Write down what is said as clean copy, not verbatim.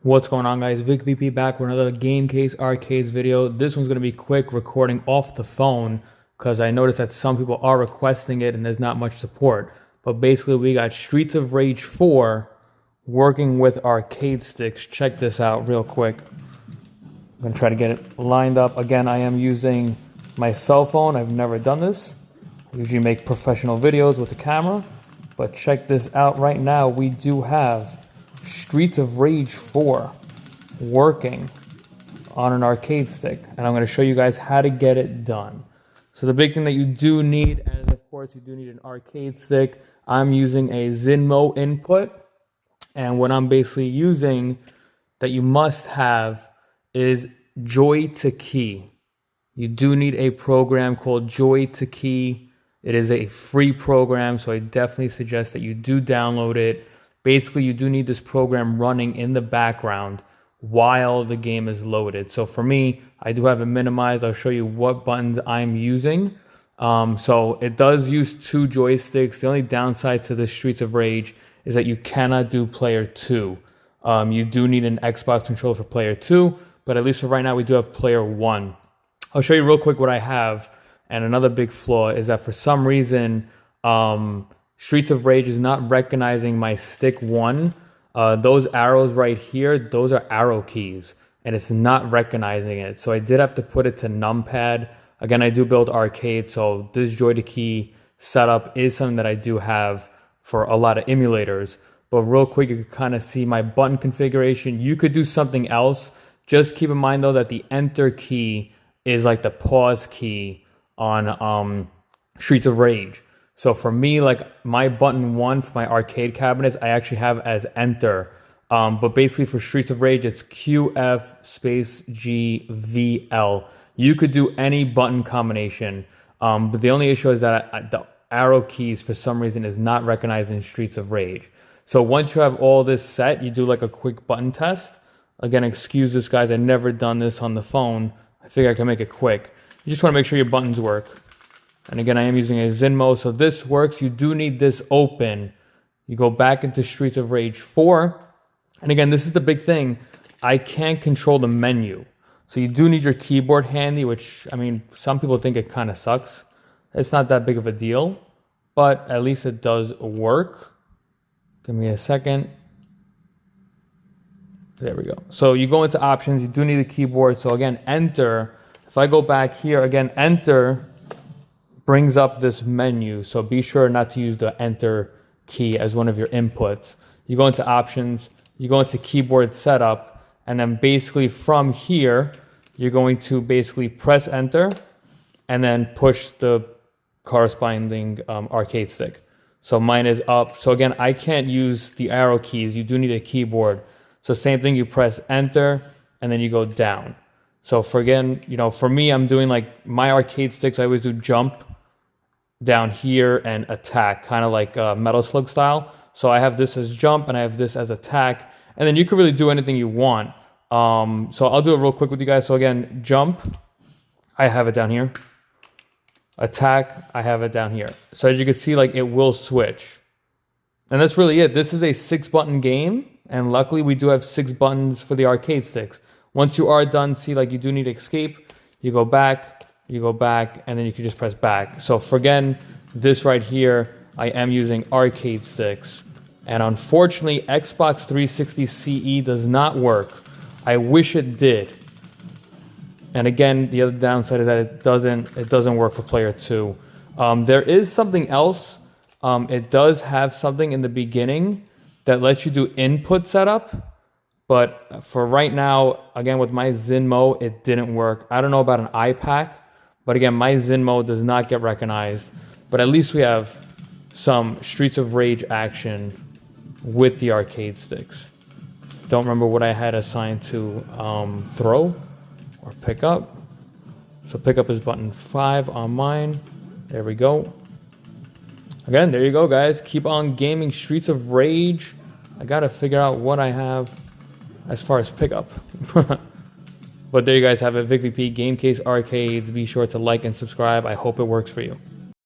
What's going on, guys? Vic VP back with another Game Case Arcades video. This one's going to be quick, recording off the phone because I noticed that some people are requesting it and there's not much support. But basically, we got Streets of Rage 4 working with arcade sticks. Check this out real quick. I'm going to try to get it lined up. Again, I am using my cell phone. I've never done this. I usually make professional videos with the camera. But check this out right now. We do have Streets of Rage 4 working on an arcade stick, and I'm going to show you guys how to get it done. So the big thing that you do need, and of course you do need an arcade stick. I'm using a Zinmo input, and what I'm basically using that you must have is Joy2Key. You do need a program called Joy2Key. It is a free program, so I definitely suggest that you do download it. Basically, you do need this program running in the background while the game is loaded. So for me, I do have it minimized. I'll show you what buttons I'm using. So it does use 2 joysticks. The only downside to the Streets of Rage is that you cannot do player 2. You do need an Xbox controller for player 2, but at least for right now, we do have player 1. I'll show you real quick what I have. And another big flaw is that for some reason, Streets of Rage is not recognizing my stick 1. Those arrows right here, those are arrow keys, and it's not recognizing it. So I did have to put it to numpad. Again, I do build arcade, so this Joy2Key setup is something that I do have for a lot of emulators. But real quick, you can kind of see my button configuration. You could do something else. Just keep in mind, though, that the enter key is like the pause key on Streets of Rage. So for me, like my button 1 for my arcade cabinets, I actually have as enter. But basically for Streets of Rage, it's QF space GVL. You could do any button combination. But the only issue is that the arrow keys for some reason is not recognized in Streets of Rage. So once you have all this set, you do like a quick button test. Again, excuse this, guys. I've never done this on the phone. I figure I can make it quick. You just want to make sure your buttons work. And again, I am using a Zinmo, so this works. You do need this open. You go back into Streets of Rage 4. And again, this is the big thing. I can't control the menu. So you do need your keyboard handy, which, I mean, some people think it kind of sucks. It's not that big of a deal, but at least it does work. Give me a second. There we go. So you go into options. You do need a keyboard. So again, enter. If I go back here, again, enter brings up this menu, so be sure not to use the enter key as one of your inputs. You go into options, you go into keyboard setup, and then basically from here, you're going to basically press enter and then push the corresponding arcade stick. So mine is up. So again, I can't use the arrow keys. You do need a keyboard. So same thing, you press enter and then you go down. So for again, you know, for me, I'm doing like my arcade sticks, I always do jump down here and attack, kind of like Metal Slug style. So I have this as jump and I have this as attack, and then you can really do anything you want. So I'll do it real quick with you guys. So again, jump, I have it down here. Attack, I have it down here. So as you can see, like it will switch. And that's really it. This is a 6-button game, and luckily we do have 6 buttons for the arcade sticks. Once you are done, see, like you do need escape, you go back, and then you can just press back. So for again, this right here, I am using arcade sticks. And unfortunately, Xbox 360 CE does not work. I wish it did. And again, the other downside is that it doesn't work for player 2. There is something else. It does have something in the beginning that lets you do input setup. But for right now, again, with my Zinmo, it didn't work. I don't know about an iPack, but again, my Zinmo does not get recognized. But at least we have some Streets of Rage action with the arcade sticks. Don't remember what I had assigned to throw or pick up. So pick up is button 5 on mine. There we go. Again, there you go, guys. Keep on gaming Streets of Rage. I got to figure out what I have as far as pickup. But there you guys have it. Vic VP Game Case Arcades. Be sure to like and subscribe. I hope it works for you.